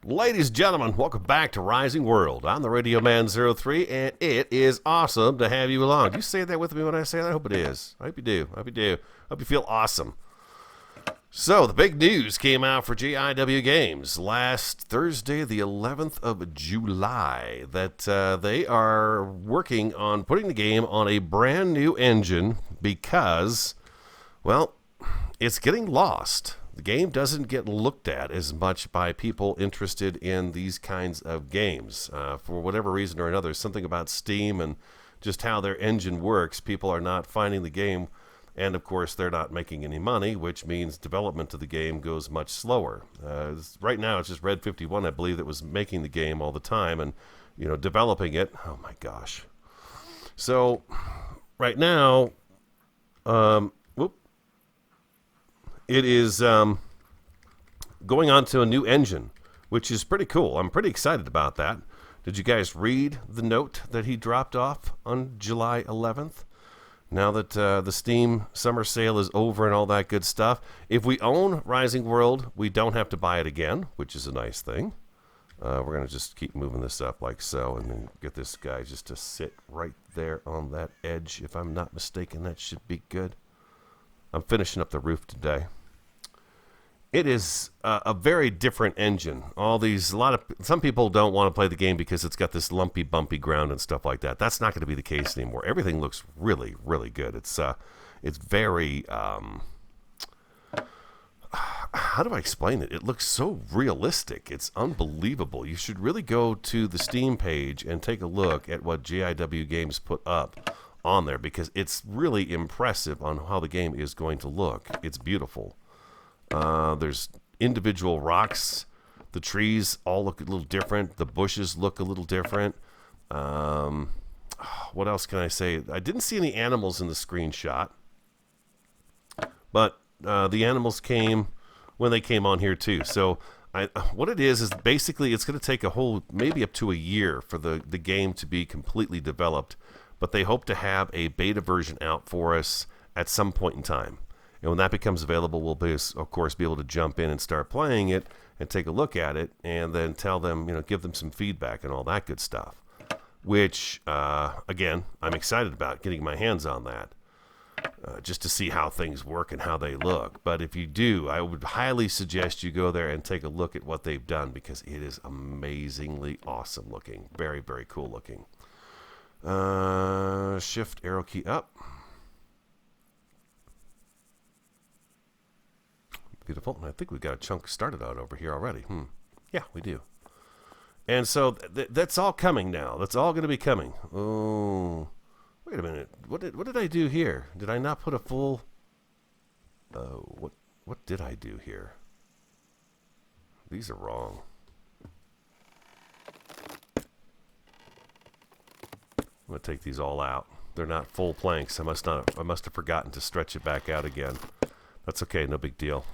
Ladies and gentlemen, welcome back to Rising World. I'm the Radio Man 03, and it is awesome to have you along. Do you say that with me when I say that? I hope it is. I hope you do. I hope you do. I hope you feel awesome. So, the big news came out for GIW Games last Thursday, the 11th of July, that they are working on putting the game on a brand new engine because, well, it's getting lost. The game doesn't get looked at as much by people interested in these kinds of games. For whatever reason or another, something about Steam and just how their engine works, people are not finding the game. And, of course, they're not making any money, which means development of the game goes much slower. Right now, it's just Red 51, I believe, that was making the game all the time and, developing it. Oh, my gosh. So, right now, it is going on to a new engine, which is pretty cool. I'm pretty excited about that. Did you guys read the note that he dropped off on July 11th? Now that the Steam summer sale is over and all that good stuff, if we own Rising World, we don't have to buy it again, which is a nice thing. We're going to just keep moving this up like so and then get this guy just to sit right there on that edge. If I'm not mistaken, that should be good. I'm finishing up the roof today. It is a very different engine. Some people don't want to play the game because it's got this lumpy, bumpy ground and stuff like that. That's not going to be the case anymore. Everything looks really, really good. It's very, how do I explain it? It looks so realistic. It's unbelievable. You should really go to the Steam page and take a look at what GIW Games put up on there because it's really impressive on how the game is going to look. It's beautiful. There's individual rocks. The trees all look a little different. The bushes look a little different. What else can I say? I didn't see any animals in the screenshot, but the animals came when they came on here too. So what it is basically it's going to take maybe up to a year for the game to be completely developed, but they hope to have a beta version out for us at some point in time. And when that becomes available, we'll of course be able to jump in and start playing it and take a look at it and then tell them, give them some feedback and all that good stuff. Which, again, I'm excited about getting my hands on that just to see how things work and how they look. But if you do, I would highly suggest you go there and take a look at what they've done because it is amazingly awesome looking. Very, very cool looking. Shift arrow key up. Beautiful. And I think we've got a chunk started out over here already. Yeah, we do. And so that's all coming now. That's all going to be coming. Oh, wait a minute. What did I do here? Did I not put a full... What did I do here? These are wrong. I'm going to take these all out. They're not full planks. I must have forgotten to stretch it back out again. That's okay. No big deal.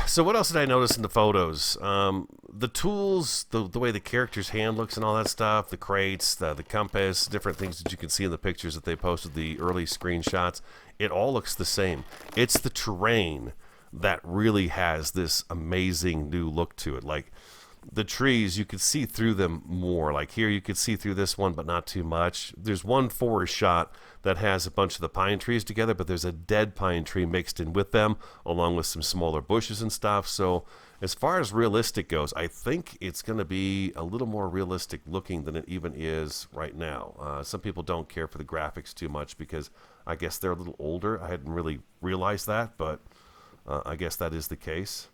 So what else did I notice in the photos? The tools, the way the character's hand looks and all that stuff, the crates, the compass, different things that you can see in the pictures that they posted, the early screenshots, it all looks the same. It's the terrain that really has this amazing new look to it. Like the trees, you could see through them more. Like here, you could see through this one, but not too much. There's one forest shot that has a bunch of the pine trees together, but there's a dead pine tree mixed in with them, along with some smaller bushes and stuff. So as far as realistic goes, I think it's going to be a little more realistic looking than it even is right now. Some people don't care for the graphics too much because I guess they're a little older. I hadn't really realized that, but I guess that is the case.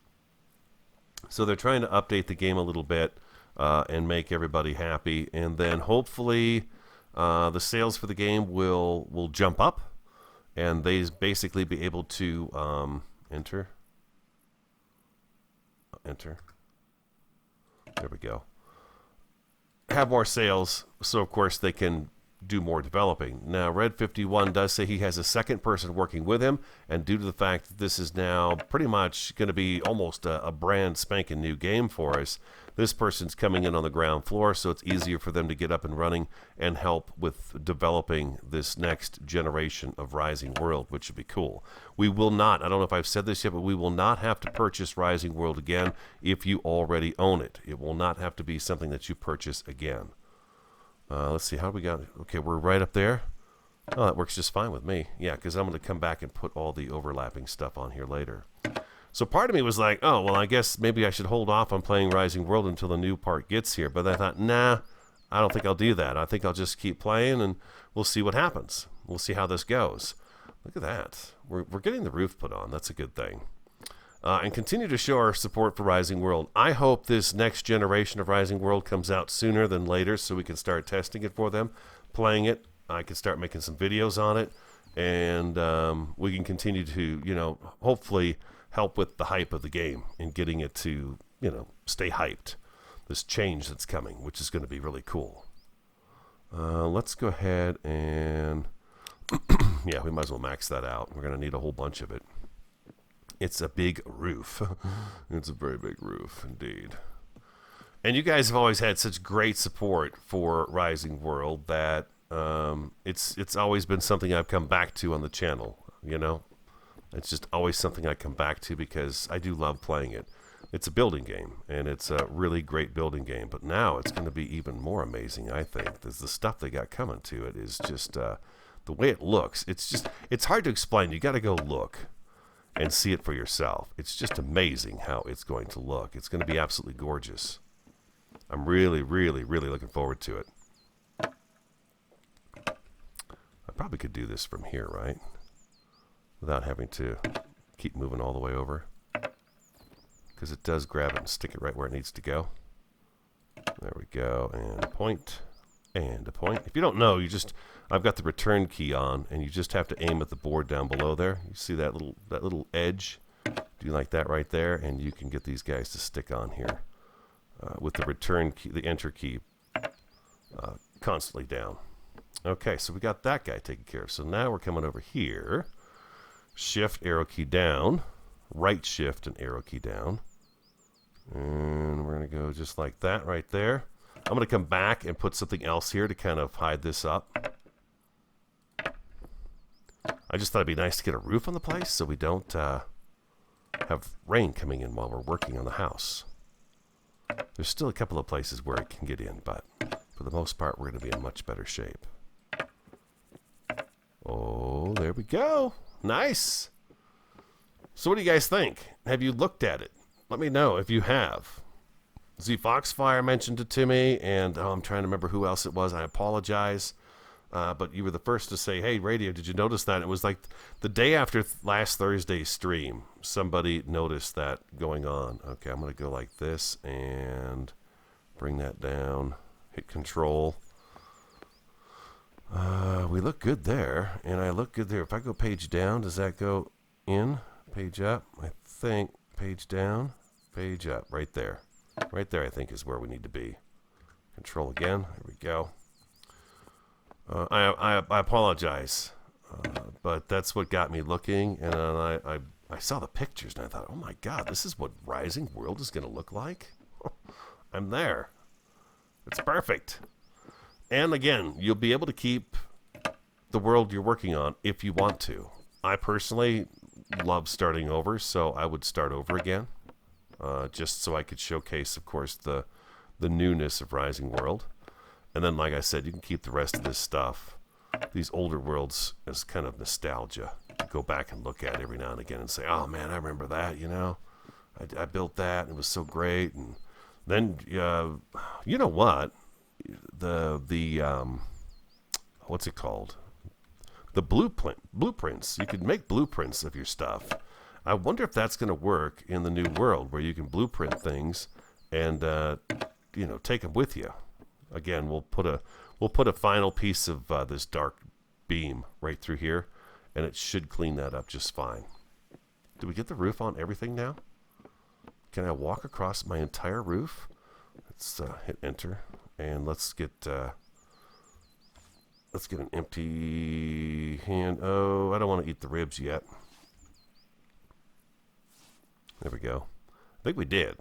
So they're trying to update the game a little bit and make everybody happy. And then hopefully the sales for the game will jump up. And they basically be able to enter. There we go. Have more sales. So, of course, they can do more developing. Now, Red 51 does say he has a second person working with him, and due to the fact that this is now pretty much going to be almost a brand spanking new game for us, this person's coming in on the ground floor, so it's easier for them to get up and running and help with developing this next generation of Rising World, which would be cool. We will not, I don't know if I've said this yet, but we will not have to purchase Rising World again if you already own it. It will not have to be something that you purchase again. Let's see, how do we got? Okay, we're right up there. Oh, that works just fine with me. Yeah, because I'm going to come back and put all the overlapping stuff on here later. So part of me was like, oh, well, I guess maybe I should hold off on playing Rising World until the new part gets here. But I thought, nah, I don't think I'll do that. I think I'll just keep playing, and we'll see what happens. We'll see how this goes. Look at that. We're getting the roof put on. That's a good thing. And continue to show our support for Rising World. I hope this next generation of Rising World comes out sooner than later so we can start testing it for them, playing it. I can start making some videos on it, and we can continue to, hopefully help with the hype of the game and getting it to, stay hyped. This change that's coming, which is going to be really cool. Let's go ahead and, yeah, we might as well max that out. We're going to need a whole bunch of it. It's a big roof. It's a very big roof, indeed. And you guys have always had such great support for Rising World that it's always been something I've come back to on the channel, It's just always something I come back to because I do love playing it. It's a building game, and it's a really great building game. But now it's going to be even more amazing, I think. The stuff they got coming to it is just the way it looks. It's hard to explain. You got to go look and see it for yourself. It's just amazing how it's going to look. It's going to be absolutely gorgeous. I'm really, really, really looking forward to it. I probably could do this from here, right? Without having to keep moving all the way over. Because it does grab it and stick it right where it needs to go. There we go. And a point. And a point. If you don't know, I've got the return key on, and you just have to aim at the board down below there. You see that little edge? Do you like that right there? And you can get these guys to stick on here with the return key, the enter key, constantly down. Okay, so we got that guy taken care of. So now we're coming over here. Shift, arrow key down. Right shift and arrow key down. And we're going to go just like that right there. I'm going to come back and put something else here to kind of hide this up. I just thought it'd be nice to get a roof on the place so we don't have rain coming in while we're working on the house. There's still a couple of places where it can get in, but for the most part, we're going to be in much better shape. Oh, there we go. Nice. So what do you guys think? Have you looked at it? Let me know if you have. Z Foxfire mentioned it to me, and I'm trying to remember who else it was. I apologize. But you were the first to say, hey, Radio, did you notice that? It was like the day after last Thursday's stream, somebody noticed that going on. Okay, I'm going to go like this and bring that down. Hit Control. We look good there, and I look good there. If I go page down, does that go in? Page up? I think page down, page up. Right there. Right there, I think, is where we need to be. Control again. There we go. I apologize, but that's what got me looking, and I saw the pictures, and I thought, oh my God, this is what Rising World is going to look like? I'm there. It's perfect. And again, you'll be able to keep the world you're working on if you want to. I personally love starting over, so I would start over again, just so I could showcase, of course, the newness of Rising World. And then, like I said, you can keep the rest of this stuff, these older worlds, as kind of nostalgia. Go back and look at it every now and again and say, oh man, I remember that, I built that, and it was so great. And then, you know what? The what's it called? The blueprints. You could make blueprints of your stuff. I wonder if that's going to work in the new world where you can blueprint things and take them with you. Again, we'll put a final piece of this dark beam right through here, and it should clean that up just fine. Do we get the roof on everything now? Can I walk across my entire roof? Let's hit enter, and let's get Let's get an empty hand. Oh, I don't want to eat the ribs yet. There we go. I think we did.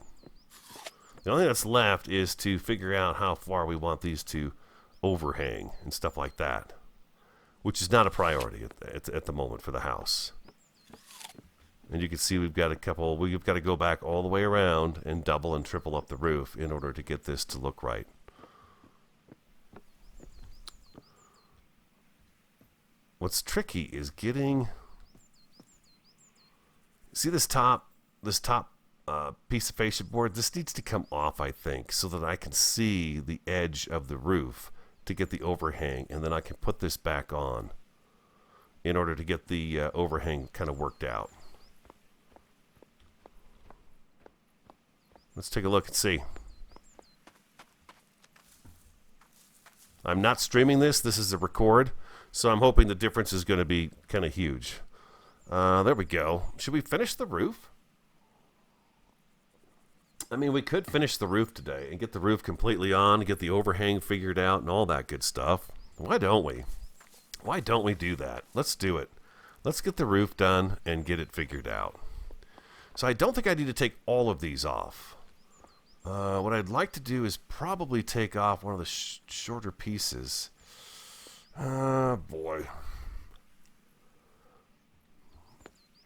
The only thing that's left is to figure out how far we want these to overhang and stuff like that, which is not a priority at the moment for the house. And you can see we've got to go back all the way around and double and triple up the roof in order to get this to look right. What's tricky is getting, see this top piece of fascia board? This needs to come off, I think, so that I can see the edge of the roof to get the overhang, and then I can put this back on in order to get the overhang kind of worked out. Let's take a look and see. I'm not streaming this. This is a record, so I'm hoping the difference is going to be kind of huge. There we go. Should we finish the roof? I mean, we could finish the roof today and get the roof completely on, get the overhang figured out and all that good stuff. Why don't we? Why don't we do that? Let's do it. Let's get the roof done and get it figured out. So I don't think I need to take all of these off. What I'd like to do is probably take off one of the shorter pieces. Boy.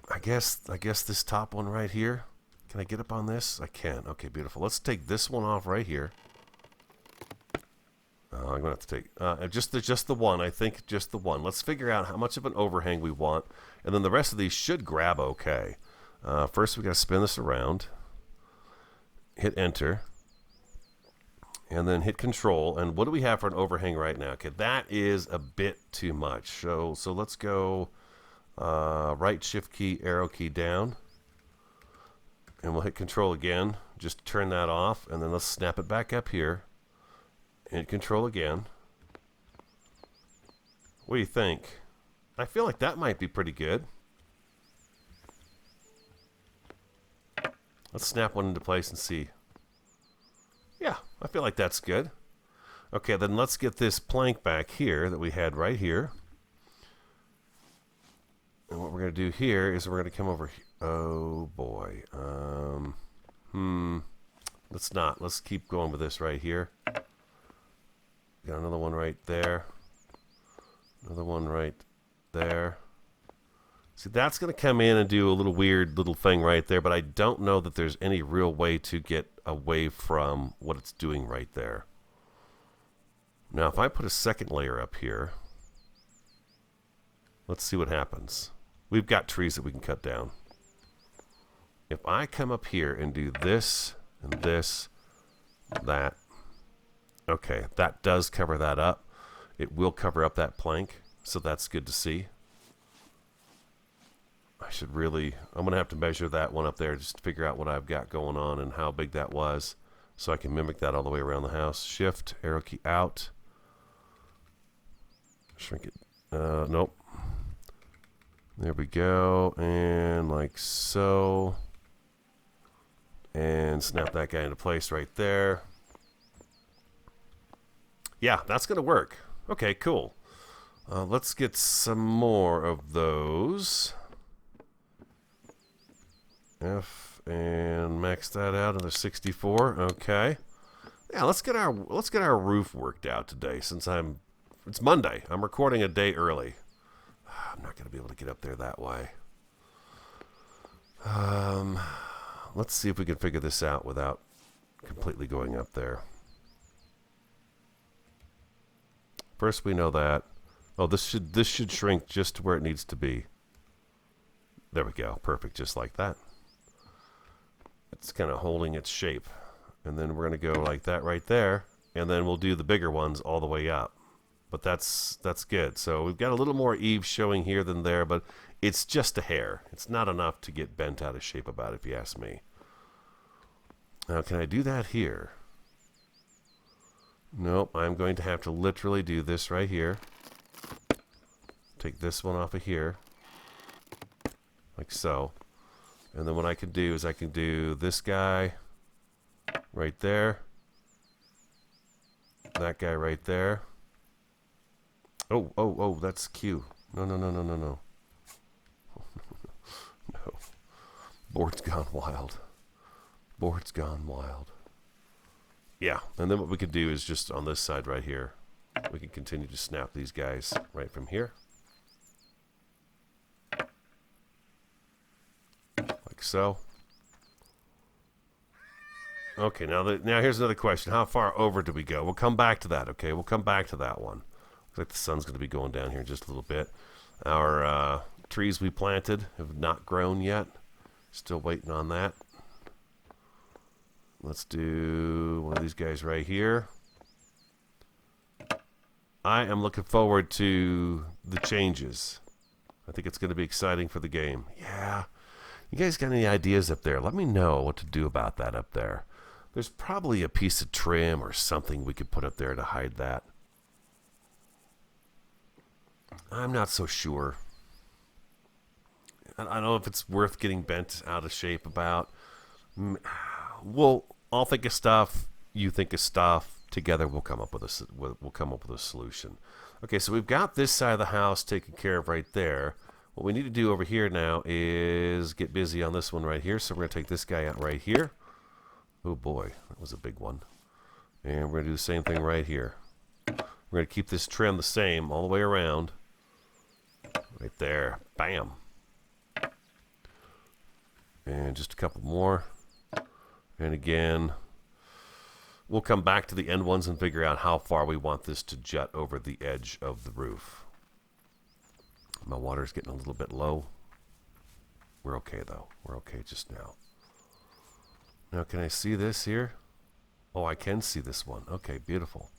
I guess this top one right here. Can I get up on this? I can. Okay, beautiful. Let's take this one off right here. I'm going to have to take just the one. I think just the one. Let's figure out how much of an overhang we want, and then the rest of these should grab okay. First, we got to spin this around. Hit enter. And then hit control. And what do we have for an overhang right now? Okay, that is a bit too much. So let's go right shift key, arrow key down. And we'll hit control again. Just turn that off. And then let's snap it back up here. Hit control again. What do you think? I feel like that might be pretty good. Let's snap one into place and see. Yeah, I feel like that's good. Okay, then let's get this plank back here that we had right here. And what we're going to do here is we're going to come over here. Oh, boy. Let's not. Let's keep going with this right here. Got another one right there. Another one right there. See, that's going to come in and do a little weird little thing right there, but I don't know that there's any real way to get away from what it's doing right there. Now, if I put a second layer up here, let's see what happens. We've got trees that we can cut down. If I come up here and do this and this, that, okay, that does cover that up. It will cover up that plank, so that's good to see. I'm going to have to measure that one up there just to figure out what I've got going on and how big that was so I can mimic that all the way around the house. Shift, arrow key out. Shrink it. Nope. There we go. And like so. And snap that guy into place right there. Yeah, that's going to work. Okay, cool. Let's get some more of those. F and max that out, another 64. Okay. Yeah, let's get our roof worked out today since it's Monday. I'm recording a day early. I'm not going to be able to get up there that way. Let's see if we can figure this out without completely going up there. First, we know that. Oh, this should shrink just to where it needs to be. There we go. Perfect, just like that. It's kind of holding its shape. And then we're going to go like that right there. And then we'll do the bigger ones all the way up. But that's good. So we've got a little more eaves showing here than there, but it's just a hair. It's not enough to get bent out of shape about, if you ask me. Now, can I do that here? Nope, I'm going to have to literally do this right here. Take this one off of here. Like so. And then what I can do is I can do this guy right there. That guy right there. Oh, oh, oh, that's Q. No, no, no, no, no, no. No. Board's gone wild. Board's gone wild. Yeah, and then what we could do is just on this side right here, we can continue to snap these guys right from here. Like so. Okay, now here's another question. How far over do we go? We'll come back to that, okay? We'll come back to that one. Looks like the sun's going to be going down here in just a little bit. Our trees we planted have not grown yet. Still waiting on that. Let's do one of these guys right here. I am looking forward to the changes. I think it's going to be exciting for the game. Yeah. You guys got any ideas up there? Let me know what to do about that up there. There's probably a piece of trim or something we could put up there to hide that. I'm not so sure. I don't know if it's worth getting bent out of shape about. I'll think of stuff. You think of stuff. Together, we'll come up with a solution. Okay, so we've got this side of the house taken care of right there. What we need to do over here now is get busy on this one right here. So we're going to take this guy out right here. Oh boy, that was a big one. And we're going to do the same thing right here. We're going to keep this trim the same all the way around. Right there. Bam. And just a couple more. And again, we'll come back to the end ones and figure out how far we want this to jut over the edge of the roof. My water's getting a little bit low. We're okay, though. We're okay just now. Now, can I see this here? Oh, I can see this one. Okay, beautiful.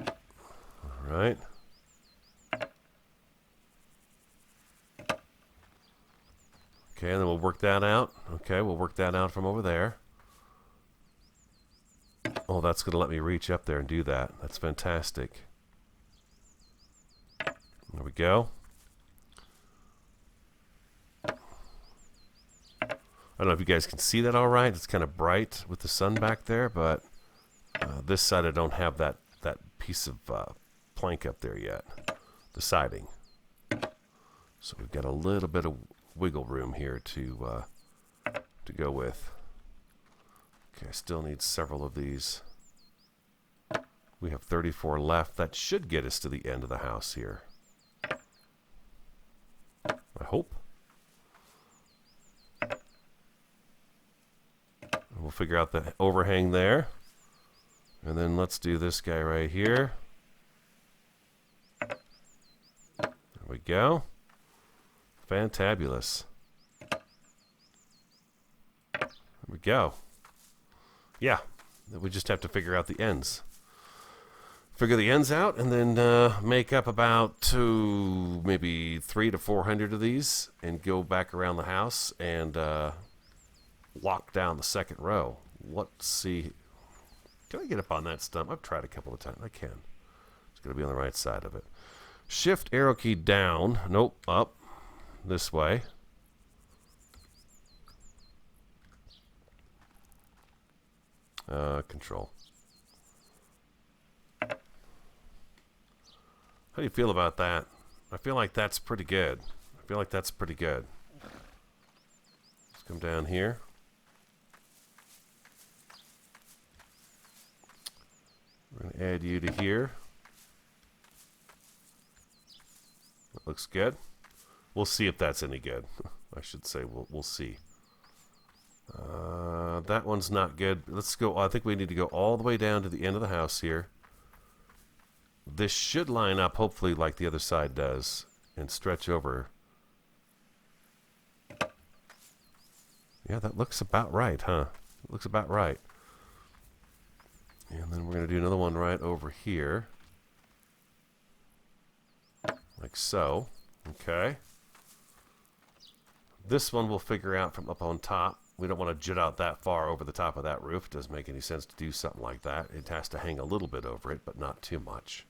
All right. Okay, and then we'll work that out. Okay, we'll work that out from over there. Oh, that's going to let me reach up there and do that. That's fantastic. There we go. I don't know if you guys can see that all right. It's kind of bright with the sun back there, but this side I don't have that piece of plank up there yet, the siding. So we've got a little bit of wiggle room here to go with. Okay, I still need several of these. We have 34 left. That should get us to the end of the house here. I hope. We'll figure out the overhang there. And then let's do this guy right here. There we go. Fantabulous. There we go. Yeah, we just have to figure out the ends. Figure the ends out and then make up about maybe 300 to 400 of these and go back around the house and lock down the second row. Let's see. Can I get up on that stump? I've tried a couple of times. I can. It's going to be on the right side of it. Shift arrow key down. Nope, up. This way. Control. How do you feel about that? I feel like that's pretty good. Let's come down here. We're going to add you to here. That looks good. We'll see if that's any good. I should say we'll see. That one's not good. Let's go. I think we need to go all the way down to the end of the house here. This should line up, hopefully, like the other side does, and stretch over. Yeah, that looks about right, huh? It looks about right. And then we're going to do another one right over here. Like so. Okay. This one we'll figure out from up on top. We don't want to jut out that far over the top of that roof. It doesn't make any sense to do something like that. It has to hang a little bit over it, but not too much.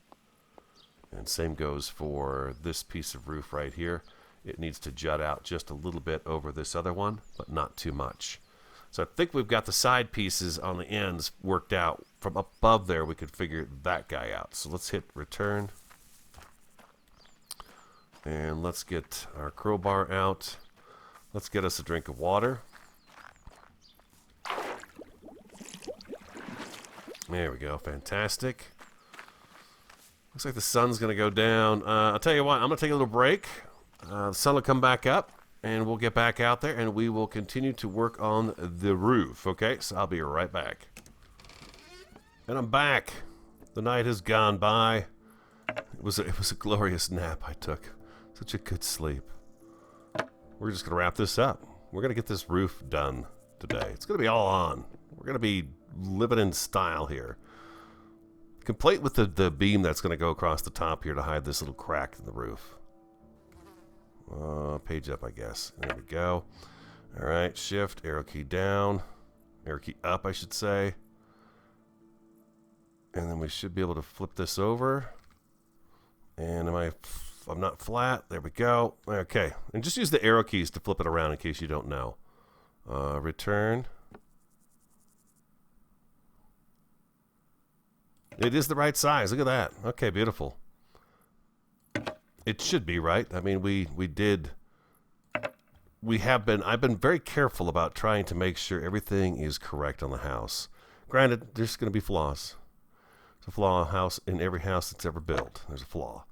And same goes for this piece of roof right here. It needs to jut out just a little bit over this other one, but not too much. So I think we've got the side pieces on the ends worked out. From above there, we could figure that guy out. So let's hit return. And let's get our crowbar out. Let's get us a drink of water. There we go. Fantastic. Looks like the sun's going to go down. I'll tell you what, I'm going to take a little break. The sun will come back up, and we'll get back out there, and we will continue to work on the roof. Okay, so I'll be right back. And I'm back. The night has gone by. It was a glorious nap I took. Such a good sleep. We're just going to wrap this up. We're going to get this roof done today. It's going to be all on. We're going to be living in style here. Complete with the beam that's going to go across the top here to hide this little crack in the roof. Page up, I guess. There we go. All right, shift, arrow key down. Arrow key up, I should say. And then we should be able to flip this over. And I'm not flat. There we go. Okay. And just use the arrow keys to flip it around in case you don't know. Return. It is the right size. Look at that. Okay, beautiful. It should be right. I mean, I've been very careful about trying to make sure everything is correct on the house. Granted, there's going to be flaws. There's a flaw in every house that's ever built. There's a flaw.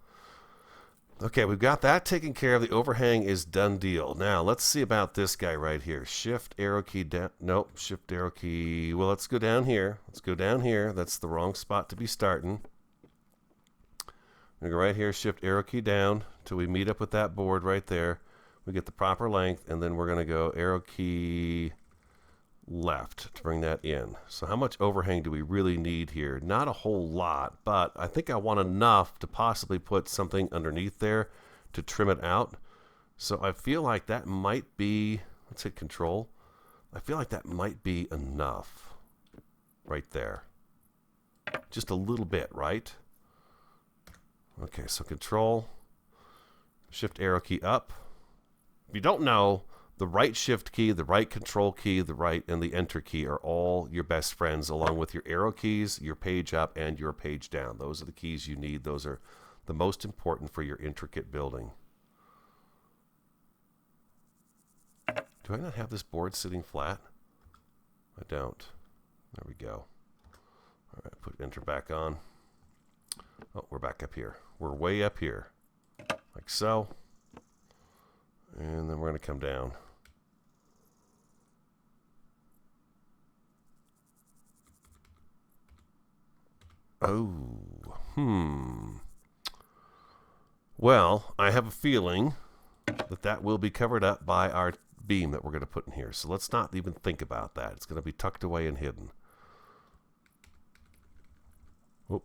Okay, we've got that taken care of. The overhang is done deal. Now, let's see about this guy right here. Shift arrow key down. Nope, shift arrow key. Well, let's go down here. Let's go down here. That's the wrong spot to be starting. I'm going to go right here, shift arrow key down till we meet up with that board right there. We get the proper length, and then we're going to go arrow key left to bring that in. So how much overhang do we really need here? Not a whole lot, but I think I want enough to possibly put something underneath there to trim it out. So I feel like that might be, let's hit control. I feel like that might be enough right there. Just a little bit, right? Okay, so control, shift arrow key up. If you don't know, the right shift key, the right control key, the right and the enter key are all your best friends, along with your arrow keys, your page up, and your page down. Those are the keys you need. Those are the most important for your intricate building. Do I not have this board sitting flat? I don't. There we go. All right, put enter back on. Oh, we're back up here. We're way up here. Like so. And then we're going to come down. Oh, Well, I have a feeling that will be covered up by our beam that we're going to put in here. So let's not even think about that. It's going to be tucked away and hidden. Whoop.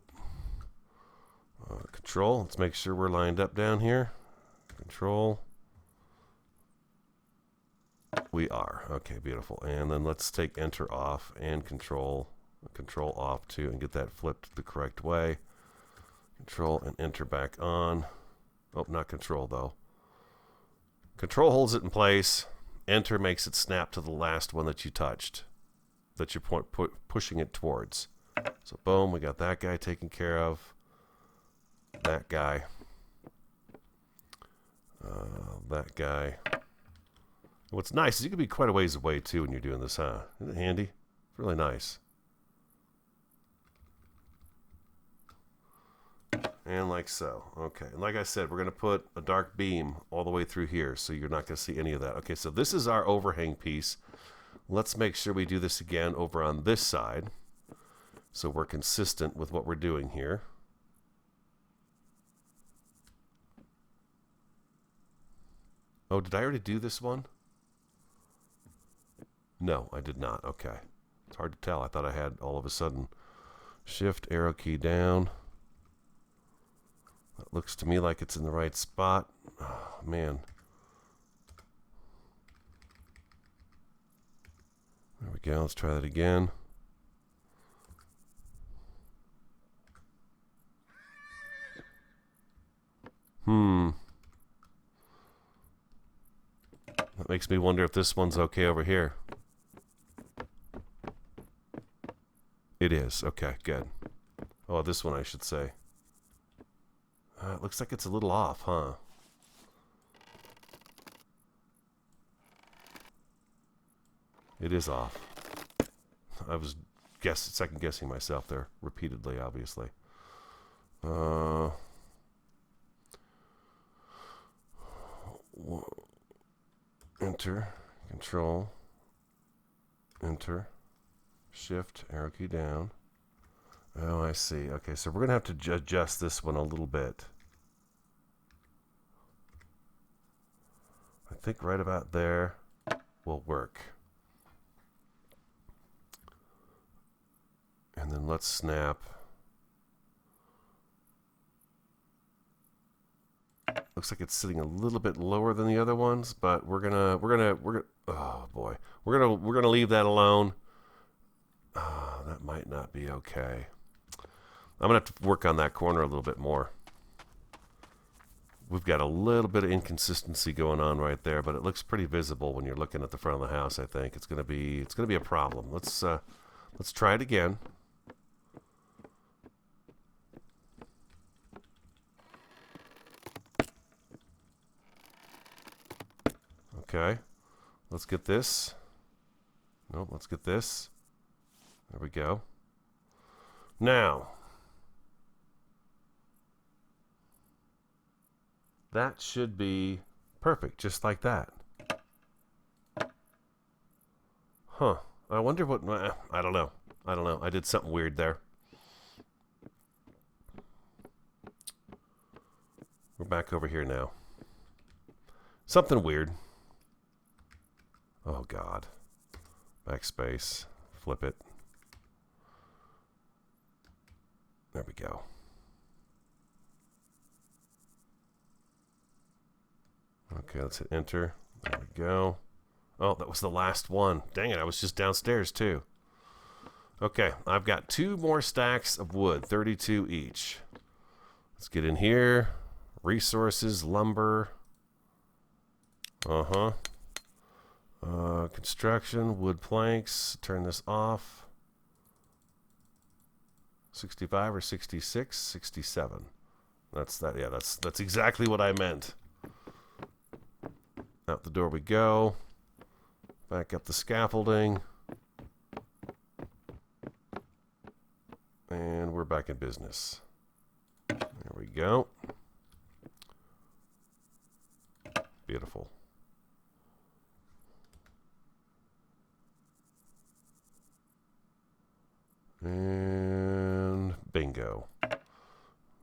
Control. Let's make sure we're lined up down here. Control. We are. Okay, beautiful. And then let's take enter off and control off too and get that flipped the correct way. Control and enter back on. Oh, not control though. Control holds it in place. Enter makes it snap to the last one that you touched, that you're pushing it towards. So boom, we got that guy taken care of. That guy. That guy. What's nice is you can be quite a ways away too when you're doing this, huh? Isn't it handy? It's really nice. And like so. Okay. And like I said, we're going to put a dark beam all the way through here, so you're not going to see any of that. Okay, so this is our overhang piece. Let's make sure we do this again over on this side, so we're consistent with what we're doing here. Oh, did I already do this one? No, I did not. Okay. It's hard to tell. I thought I had all of a sudden. Shift, arrow key down. That looks to me like it's in the right spot. Oh, man. There we go. Let's try that again. That makes me wonder if this one's okay over here. It is. Okay, good. Oh, this one I should say. It looks like it's a little off, huh? It is off. I was second guessing myself there repeatedly, obviously. Enter, Control, Enter, Shift, arrow key down. Oh, I see. Okay, so we're going to have to adjust this one a little bit. I think right about there will work. And then let's snap. Looks like it's sitting a little bit lower than the other ones, but we're gonna oh boy, we're gonna leave that alone. That might not be okay. I'm gonna have to work on that corner a little bit more. We've got a little bit of inconsistency going on right there, but it looks pretty visible when you're looking at the front of the house. I think it's gonna be a problem. Let's try it again. Okay, let's get this. Nope, let's get this. There we go. Now, that should be perfect, just like that. Huh. I wonder what... I don't know. I did something weird there. We're back over here now. Something weird. Oh, God. Backspace. Flip it. There we go. Okay, let's hit enter. There we go. Oh, that was the last one. Dang it, I was just downstairs too. Okay, I've got 2 more stacks of wood, 32 each. Let's get in here. Resources, lumber. Construction, wood planks. Turn this off. 65 or 66? 67. That's that. Yeah, that's exactly what I meant. Out the door we go. Back up the scaffolding. And we're back in business. There we go. Beautiful. And bingo.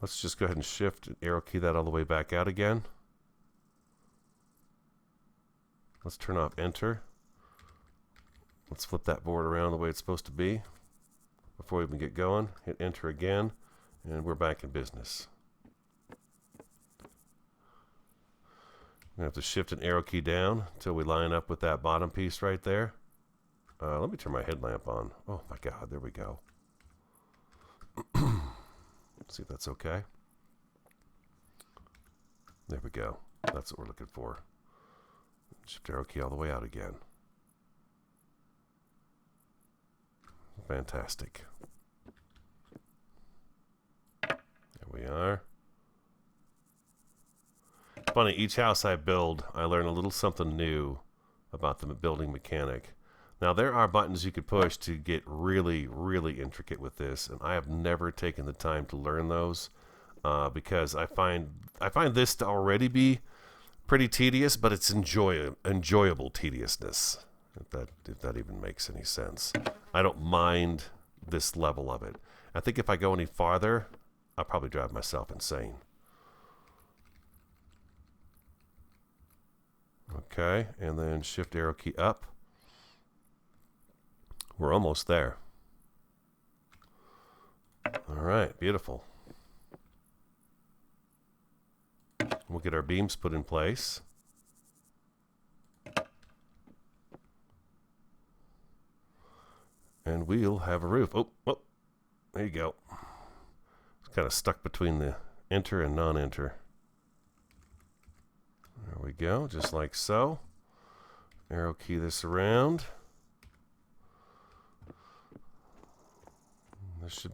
Let's just go ahead and shift and arrow key that all the way back out again. Let's turn off enter. Let's flip that board around the way it's supposed to be. Before we even get going, hit enter again, and we're back in business. I'm going to have to shift an arrow key down until we line up with that bottom piece right there. Let me turn my headlamp on. Oh my God, there we go. See if that's okay. There we go. That's what we're looking for. Shift arrow key all the way out again. Fantastic. There we are. Funny, each house I build, I learn a little something new about the building mechanic. Now, there are buttons you could push to get really, really intricate with this, and I have never taken the time to learn those because I find this to already be pretty tedious, but it's enjoyable tediousness, if that even makes any sense. I don't mind this level of it. I think if I go any farther, I'll probably drive myself insane. Okay, and then shift arrow key up. We're almost there. All right, beautiful. We'll get our beams put in place. And we'll have a roof. Oh, there you go. It's kind of stuck between the enter and non-enter. There we go, just like so. Arrow key this around.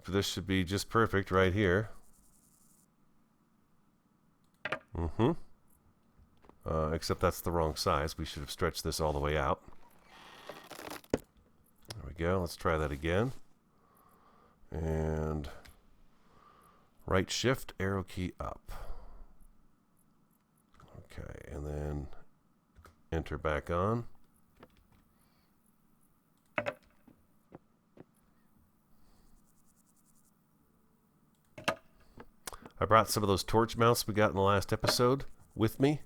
This should be just perfect right here. Except that's the wrong size. We should have stretched this all the way out. There we go. Let's try that again. And right shift, arrow key up. Okay, and then enter back on. I brought some of those torch mounts we got in the last episode with me.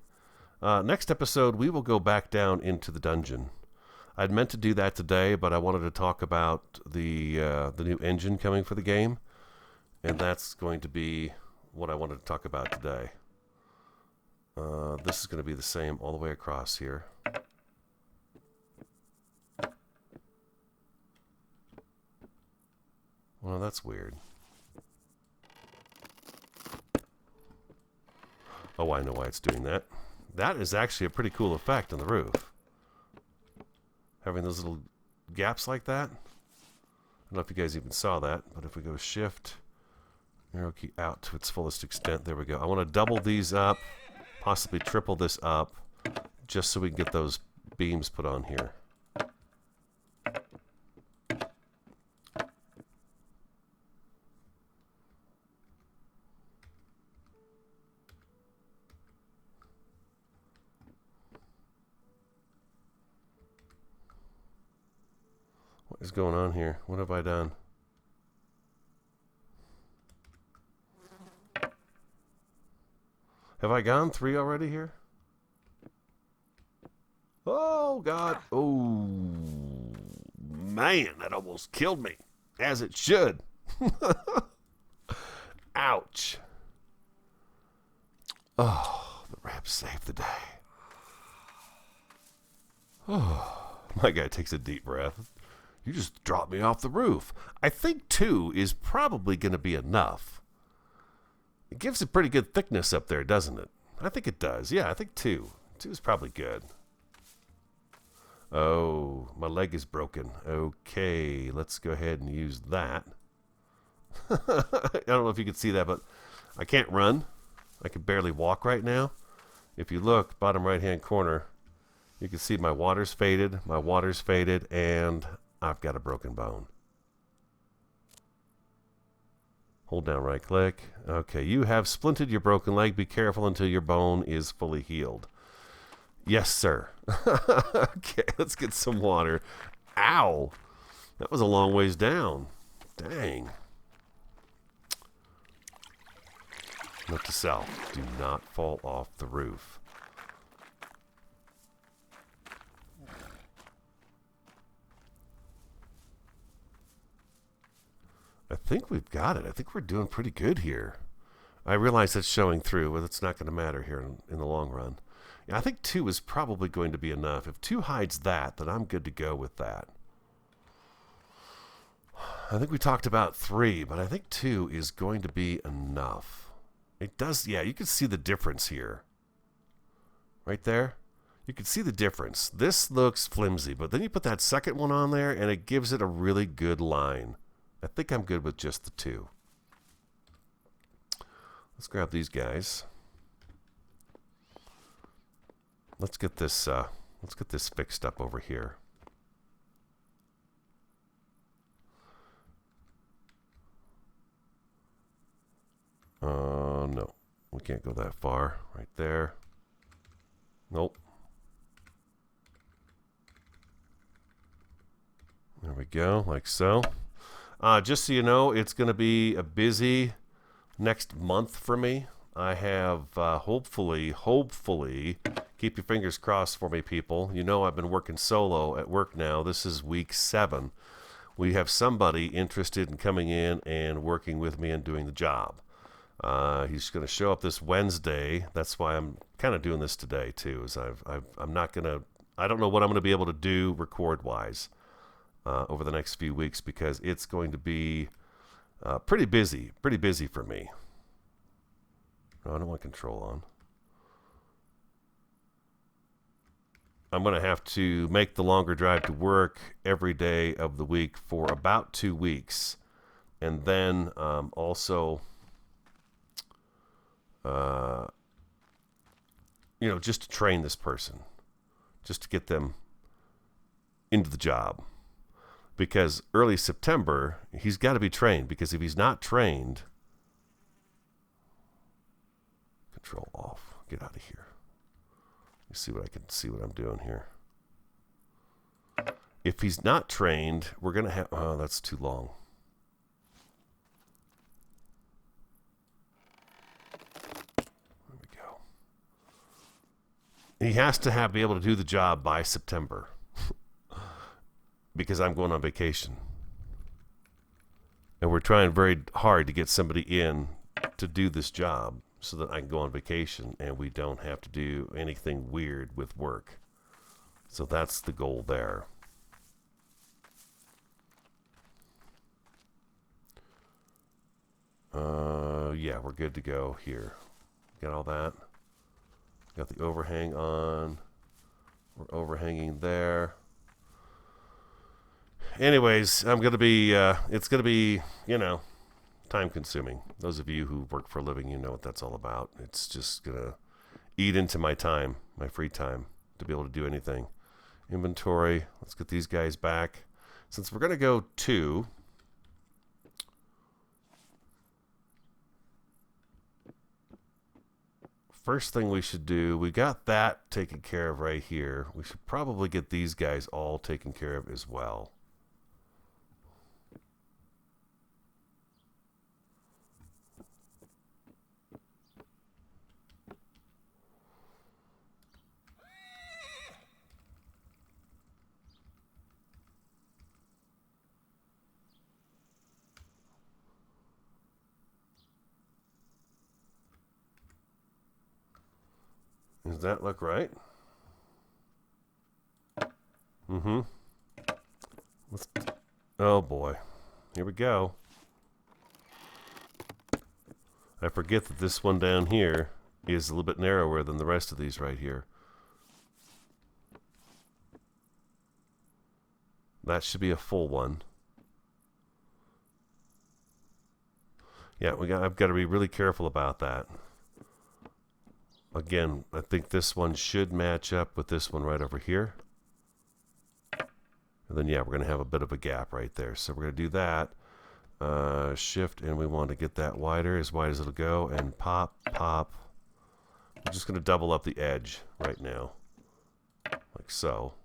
Next episode, we will go back down into the dungeon. I'd meant to do that today, but I wanted to talk about the new engine coming for the game, and that's going to be what I wanted to talk about today. This is going to be the same all the way across here. Well, that's weird. Oh, I know why it's doing that. That is actually a pretty cool effect on the roof. Having those little gaps like that. I don't know if you guys even saw that, but if we go shift, arrow key out to its fullest extent, there we go. I want to double these up, possibly triple this up, just so we can get those beams put on here. What is going on here? What have I done? Have I gone 3 already here? Oh, God. Oh, man, that almost killed me. As it should. Ouch. Oh, the rep saved the day. Oh, my guy takes a deep breath. You just dropped me off the roof. I think 2 is probably going to be enough. It gives a pretty good thickness up there, doesn't it? I think it does. Yeah, I think 2. 2 is probably good. Oh, my leg is broken. Okay, let's go ahead and use that. I don't know if you can see that, but I can't run. I can barely walk right now. If you look, bottom right-hand corner, you can see my water's faded, and I've got a broken bone. Hold down right click. Okay, you have splinted your broken leg. Be careful until your bone is fully healed. Yes, sir. Okay, let's get some water. Ow! That was a long ways down. Dang. Note to self, do not fall off the roof. I think we've got it. I think we're doing pretty good here. I realize that's showing through, but it's not going to matter here in the long run. Yeah, I think 2 is probably going to be enough. If 2 hides that, then I'm good to go with that. I think we talked about 3, but I think 2 is going to be enough. It does, yeah, you can see the difference here. Right there. You can see the difference. This looks flimsy, but then you put that second one on there, and it gives it a really good line. I think I'm good with just the 2. Let's grab these guys. Let's get this fixed up over here. No. We can't go that far. Right there. Nope. There we go, like so. Just so you know, it's going to be a busy next month for me. I have, hopefully, keep your fingers crossed for me, people. You know I've been working solo at work now. This is week 7. We have somebody interested in coming in and working with me and doing the job. He's going to show up this Wednesday. That's why I'm kind of doing this today, too. Is I'm not going to... I don't know what I'm going to be able to do record-wise over the next few weeks because it's going to be pretty busy for me. No, I don't want control on. I'm going to have to make the longer drive to work every day of the week for about 2 weeks. And then also, just to train this person, just to get them into the job. Because early September, he's got to be trained. Because if he's not trained, control off, get out of here. Let me see what I can see what I'm doing here. If he's not trained, we're going to have, oh, that's too long. There we go. He has to be able to do the job by September. Because I'm going on vacation. And we're trying very hard to get somebody in to do this job so that I can go on vacation and we don't have to do anything weird with work. So that's the goal there. Yeah, we're good to go here. Got all that. Got the overhang on. We're overhanging there. Anyways, I'm going to be, it's going to be, time consuming. Those of you who work for a living, you know what that's all about. It's just going to eat into my time, my free time, to be able to do anything. Inventory, let's get these guys back. Since we're going to go 2, first thing we should do, we got that taken care of right here. We should probably get these guys all taken care of as well. Does that look right? Mm-hmm. Oh boy. Here we go. I forget that this one down here is a little bit narrower than the rest of these right here. That should be a full one. Yeah, I've got to be really careful about that. Again, I think this one should match up with this one right over here. And then, yeah, we're going to have a bit of a gap right there. So we're going to do that. Shift, and we want to get that wider, as wide as it'll go. And pop, pop. I'm just going to double up the edge right now. Like so.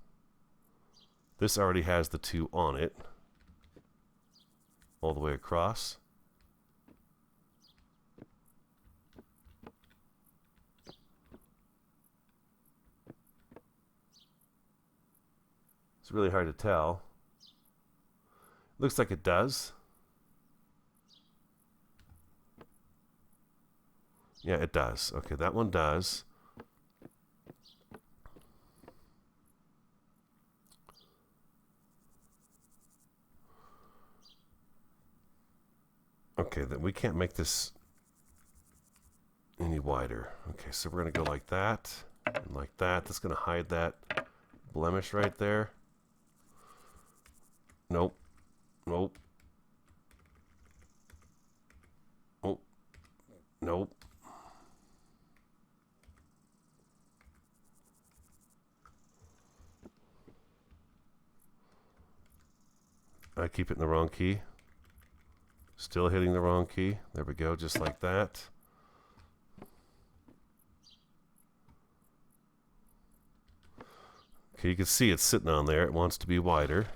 This already has the 2 on it. All the way across. It's really hard to tell. Looks like it does. Yeah, it does. Okay, that one does. Okay, then we can't make this any wider. Okay, so we're going to go like that and like that. That's going to hide that blemish right there. Nope. Nope. Oh. Nope. I keep it in the wrong key. Still hitting the wrong key. There we go, just like that. Okay, you can see it's sitting on there. It wants to be wider.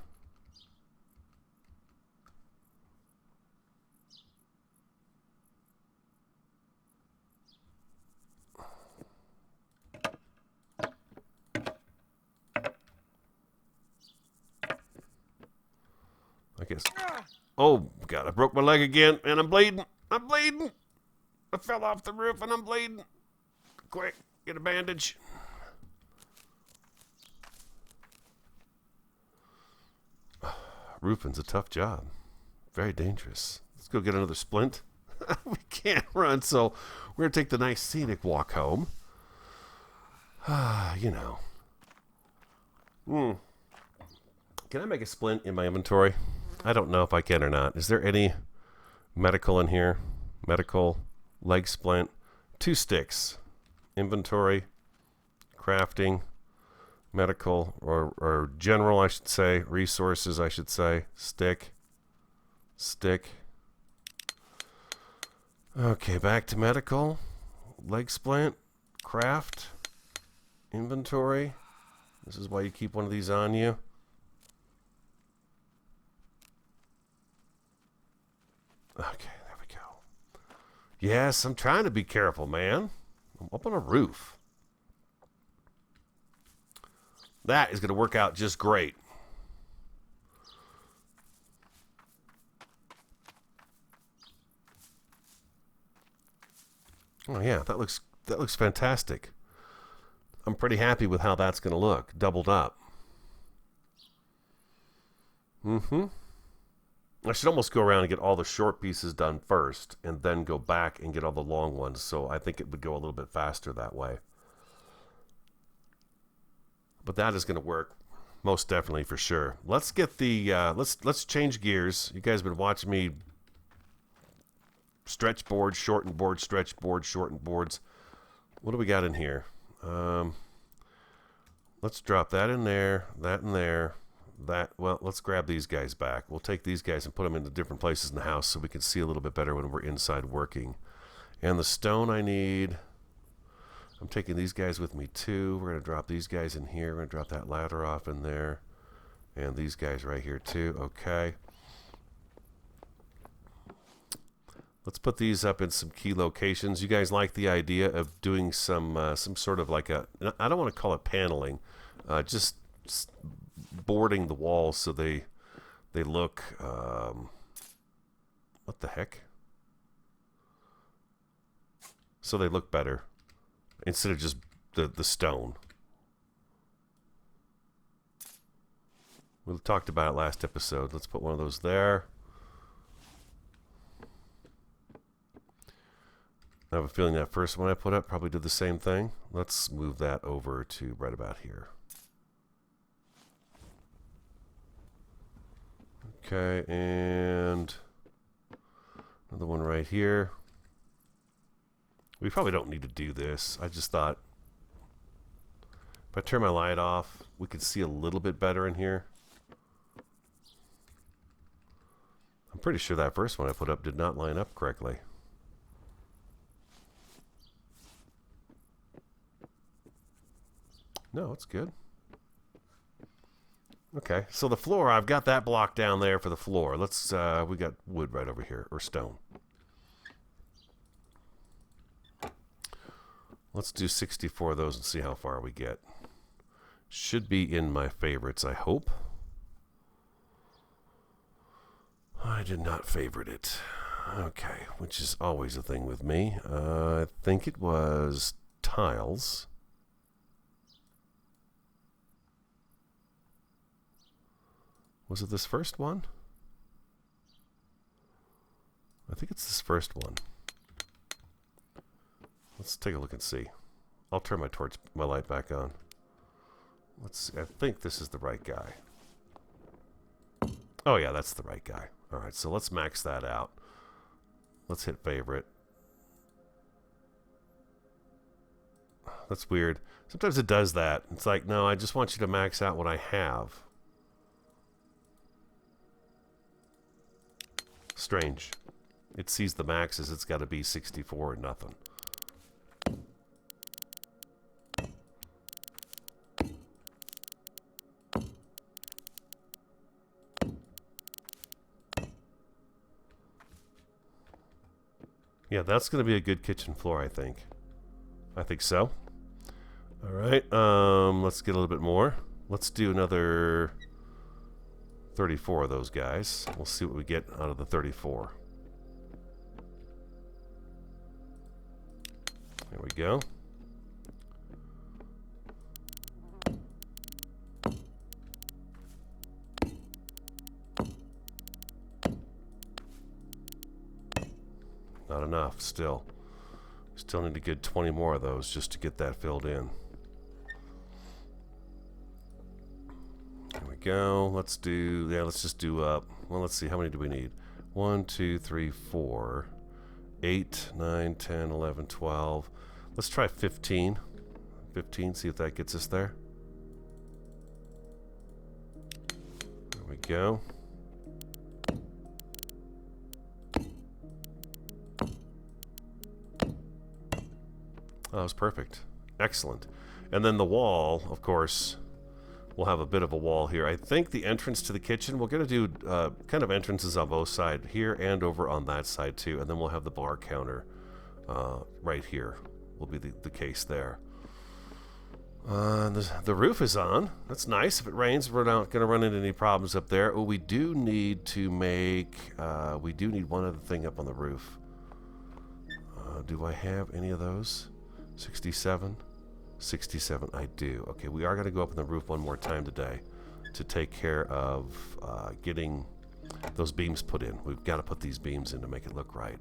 I guess. Oh, God, I broke my leg again, and I'm bleeding. I'm bleeding. I fell off the roof, and I'm bleeding. Quick, get a bandage. Roofing's a tough job. Very dangerous. Let's go get another splint. We can't run, so we're going to take the nice scenic walk home. You know. Can I make a splint in my inventory? I don't know if I can or not. Is there any medical in here. Medical, leg splint, 2 sticks. Inventory, crafting, medical, or general, I should say. Resources, I should say. Stick. Stick. Okay, back to medical. Leg splint. Craft. Inventory. This is why you keep one of these on you. Okay, there we go. Yes, I'm trying to be careful, man. I'm up on a roof. That is going to work out just great. Oh yeah, that looks fantastic. I'm pretty happy with how that's going to look, doubled up. I should almost go around and get all the short pieces done first, and then go back and get all the long ones. So I think it would go a little bit faster that way. But that is going to work, most definitely, for sure. Let's get the let's change gears. You guys have been watching me stretch boards, shorten boards, stretch boards, shorten boards. What do we got in here? Let's drop that in there, that in there, that. Well, let's grab these guys back. We'll take these guys and put them into different places in the house so we can see a little bit better when we're inside working. And the stone I need, I'm taking these guys with me too. We're going to drop these guys in here. We're going to drop that ladder off in there. And these guys right here too. Okay. Let's put these up in some key locations. You guys like the idea of doing some sort of like a, I don't want to call it paneling, just boarding the walls so they look, what the heck? So they look better instead of just the stone. We talked about it last episode. Let's put one of those there. I have a feeling that first one I put up probably did the same thing. Let's move that over to right about here. Okay, and another one right here. We probably don't need to do this. I just thought if I turn my light off, we could see a little bit better in here. I'm pretty sure that first one I put up did not line up correctly. No, it's good. Okay, so the floor, I've got that block down there for the floor. Let's, we got wood right over here, or stone. Let's do 64 of those and see how far we get. Should be in my favorites, I hope. I did not favorite it. Okay, which is always a thing with me. I think it was tiles. Was it this first one? I think it's this first one. Let's take a look and see. I'll turn my light back on. Let's see. I think this is the right guy. Oh yeah, that's the right guy. All right, so let's max that out. Let's hit favorite. That's weird. Sometimes it does that. It's like, no, I just want you to max out what I have. Strange. It sees the maxes. It's got to be 64 or nothing. Yeah, that's going to be a good kitchen floor, I think. I think so. All right. Let's get a little bit more. Let's do another 34 of those guys. We'll see what we get out of the 34. There we go. Not enough, still. Still need to get 20 more of those just to get that filled in. There we go. Let's do, yeah, let's just do well, let's see, how many do we need? 1, 2, 3, 4, 8, 9, 10, 11, 12. Let's try 15. 15, see if that gets us there. There we go. Oh, that was perfect. Excellent. And then the wall, of course, we'll have a bit of a wall here. I think the entrance to the kitchen, we're going to do kind of entrances on both sides, here and over on that side too. And then we'll have the bar counter right here. Will be the case there. The roof is on. That's nice. If it rains, we're not going to run into any problems up there. Oh, we do need to make... we do need one other thing up on the roof. Do I have any of those? 67? 67, I do. Okay, we are going to go up on the roof one more time today to take care of getting those beams put in. We've got to put these beams in to make it look right.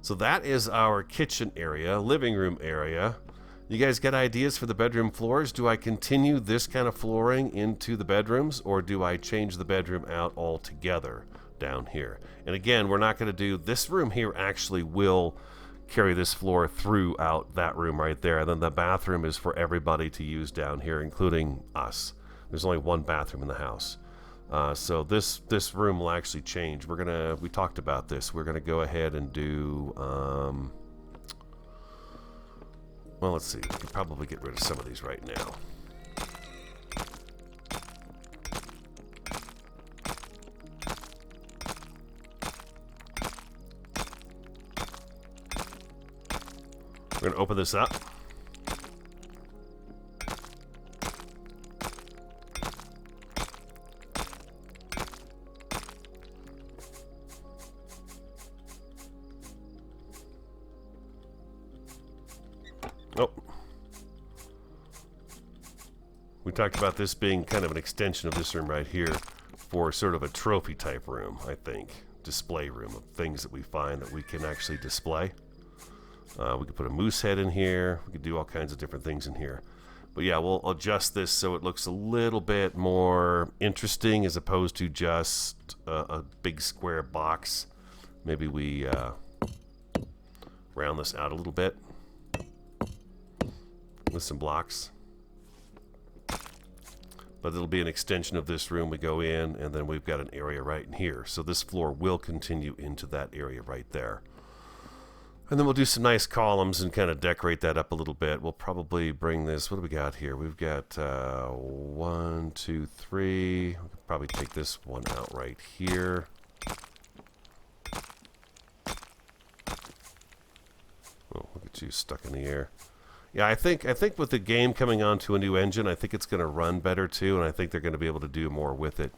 So that is our kitchen area, living room area. You guys got ideas for the bedroom floors? Do I continue this kind of flooring into the bedrooms, or do I change the bedroom out altogether down here? And again, we're not going to do this room here. Actually will carry this floor throughout that room right there. And then the bathroom is for everybody to use down here, including us. There's only one bathroom in the house. So this room will actually change. We talked about this. We're gonna go ahead and do well, let's see. We could probably get rid of some of these right now. We're gonna open this up. Oh. We talked about this being kind of an extension of this room right here for sort of a trophy type room, I think. Display room of things that we find that we can actually display. We could put a moose head in here. We could do all kinds of different things in here. But yeah, we'll adjust this so it looks a little bit more interesting as opposed to just a big square box. Maybe we round this out a little bit with some blocks. But it'll be an extension of this room. We go in, and then we've got an area right in here. So this floor will continue into that area right there. And then we'll do some nice columns and kind of decorate that up a little bit. We'll probably bring this... What do we got here? We've got 1, 2, 3. We could probably take this one out right here. Oh, look at you stuck in the air. Yeah, I think with the game coming onto a new engine, I think it's going to run better too, and I think they're going to be able to do more with it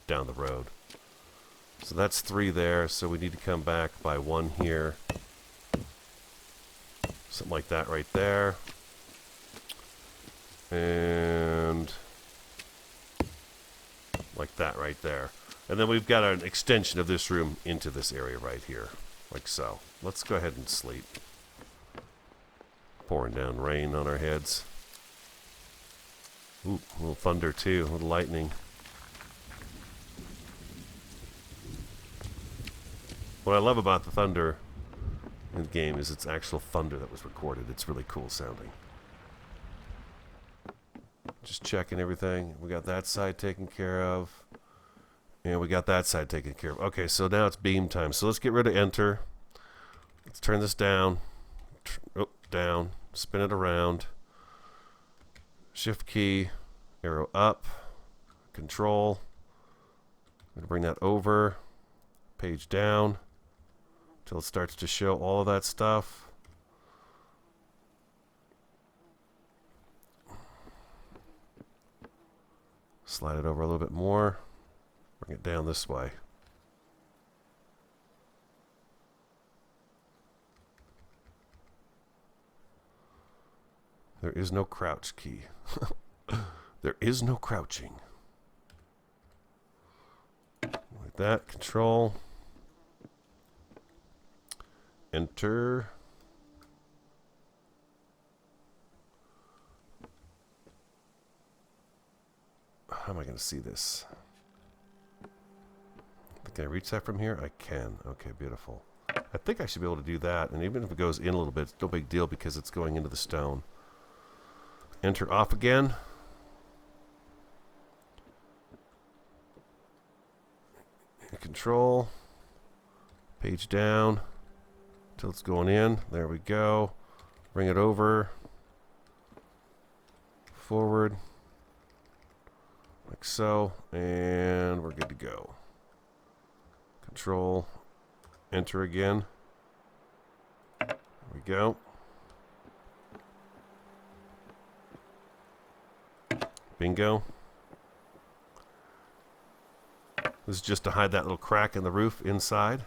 down the road. So that's 3 there, so we need to come back by 1 here. Something like that right there. And like that right there. And then we've got an extension of this room into this area right here, like so. Let's go ahead and sleep. Pouring down rain on our heads. Ooh, a little thunder too, a little lightning. What I love about the thunder in the game is it's actual thunder that was recorded. It's really cool sounding. Just checking everything. We got that side taken care of. And we got that side taken care of. Okay, so now it's beam time. So let's get rid of enter. Let's turn this down. Oh, down. Spin it around. Shift key. Arrow up. Control. I'm going to bring that over. Page down. Until it starts to show all of that stuff. Slide it over a little bit more. Bring it down this way. There is no crouch key. There is no crouching. Like that. Control. Enter. How am I going to see this? The Can I reach that from here? I can. Okay, beautiful. I think I should be able to do that. And even if it goes in a little bit, it's no big deal because it's going into the stone. Enter off again. Control. Page down until it's going in. There we go. Bring it over. Forward. Like so. And we're good to go. Control. Enter again. There we go. Bingo. This is just to hide that little crack in the roof inside.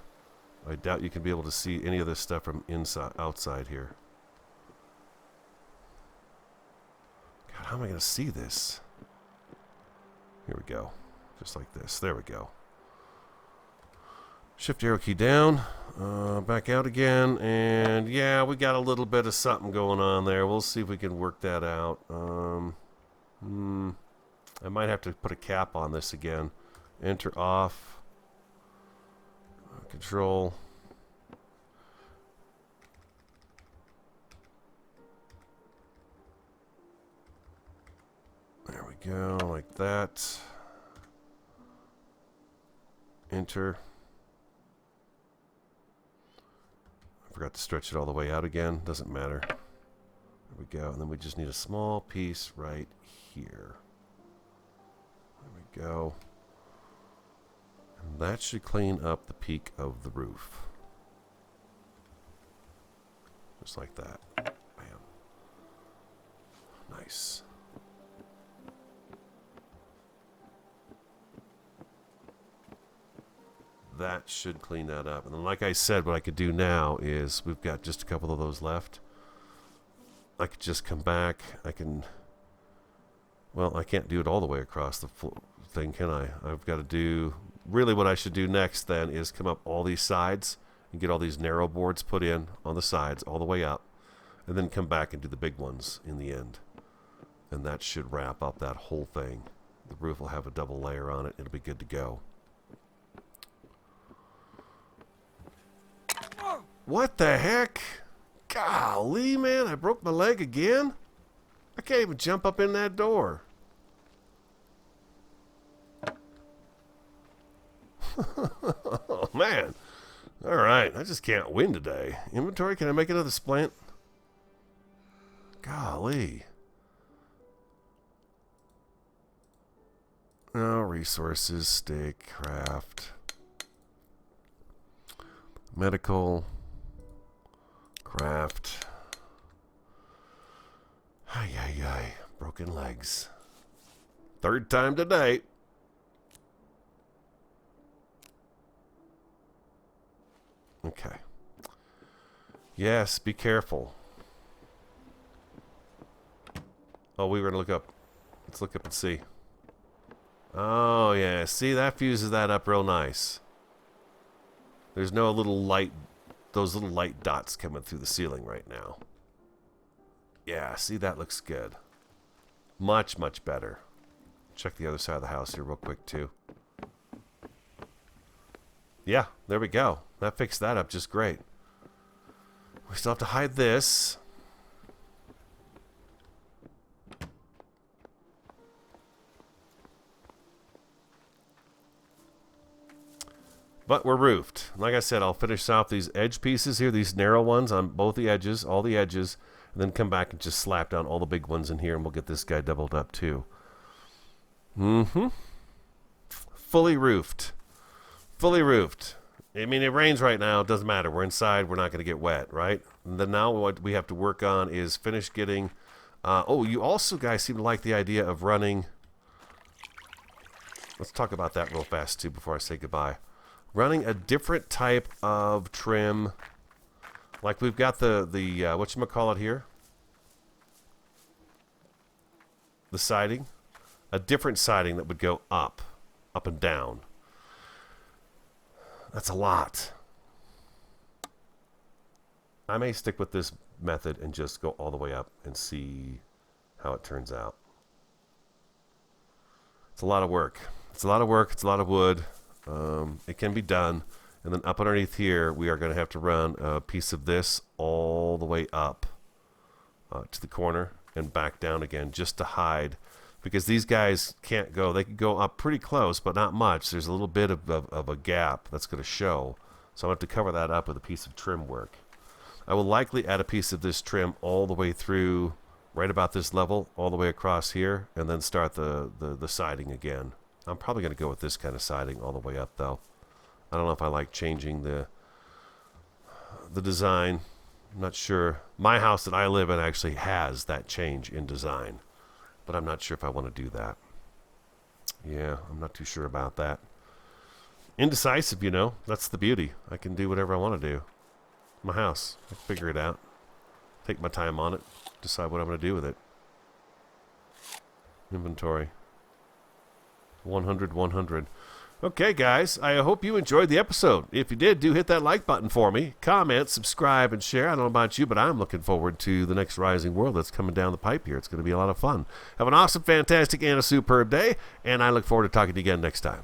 I doubt you can be able to see any of this stuff from inside, outside here. God, how am I going to see this? Here we go. Just like this. There we go. Shift arrow key down. Back out again. And yeah, we got a little bit of something going on there. We'll see if we can work that out. I might have to put a cap on this again. Enter off. Control. There we go, like that. Enter. I forgot to stretch it all the way out again. Doesn't matter. There we go. And then we just need a small piece right here. There we go. And that should clean up the peak of the roof. Just like that. Bam. Nice. That should clean that up. And then like I said, what I could do now is we've got just a couple of those left. I could just come back. I can... Well, I can't do it all the way across the thing, can I? I've got to do... Really what I should do next then is come up all these sides and get all these narrow boards put in on the sides all the way up. And then come back and do the big ones in the end. And that should wrap up that whole thing. The roof will have a double layer on it. It'll be good to go. What the heck? Golly, man, I broke my leg again? I can't even jump up in that door. Oh, man. All right, I just can't win today. Inventory, can I make another splint? Golly. Oh, resources, steak, craft, medical, craft. Ay, ay, ay. Broken legs. Third time today. Okay. Yes, be careful. Oh, we were going to look up. Let's look up and see. Oh, yeah. See, that fuses that up real nice. There's no little light, those little light dots coming through the ceiling right now. Yeah, see, that looks good. Much, much better. Check the other side of the house here real quick, too. Yeah, there we go. That fixed that up just great. We still have to hide this. But we're roofed. Like I said, I'll finish off these edge pieces here, these narrow ones on both the edges, all the edges, and then come back and just slap down all the big ones in here, and we'll get this guy doubled up too. Fully roofed. Fully roofed. I mean, it rains right now. It doesn't matter. We're inside. We're not going to get wet, right? And then now what we have to work on is finish getting... oh, you also guys seem to like the idea of running... Let's talk about that real fast, too, before I say goodbye. Running a different type of trim. Like we've got the whatchamacallit here. The siding. A different siding that would go up and down. That's a lot. I may stick with this method and just go all the way up and see how it turns out. It's a lot of work. It's a lot of work. It's a lot of wood. It can be done. And then up underneath here, we are going to have to run a piece of this all the way up to the corner and back down again just to hide. Because these guys can't go. They can go up pretty close, but not much. There's a little bit of a gap that's going to show. So I'm going to have to cover that up with a piece of trim work. I will likely add a piece of this trim all the way through, right about this level, all the way across here, and then start the siding again. I'm probably going to go with this kind of siding all the way up, though. I don't know if I like changing the design. I'm not sure. My house that I live in actually has that change in design, but I'm not sure if I want to do that. Yeah, I'm not too sure about that. Indecisive, you know. That's the beauty. I can do whatever I want to do. My house. I can figure it out. Take my time on it. Decide what I'm going to do with it. Inventory. 100, 100. Okay, guys. I hope you enjoyed the episode. If you did, do hit that like button for me. Comment, subscribe, and share. I don't know about you, but I'm looking forward to the next Rising World that's coming down the pipe here. It's going to be a lot of fun. Have an awesome, fantastic, and a superb day, and I look forward to talking to you again next time.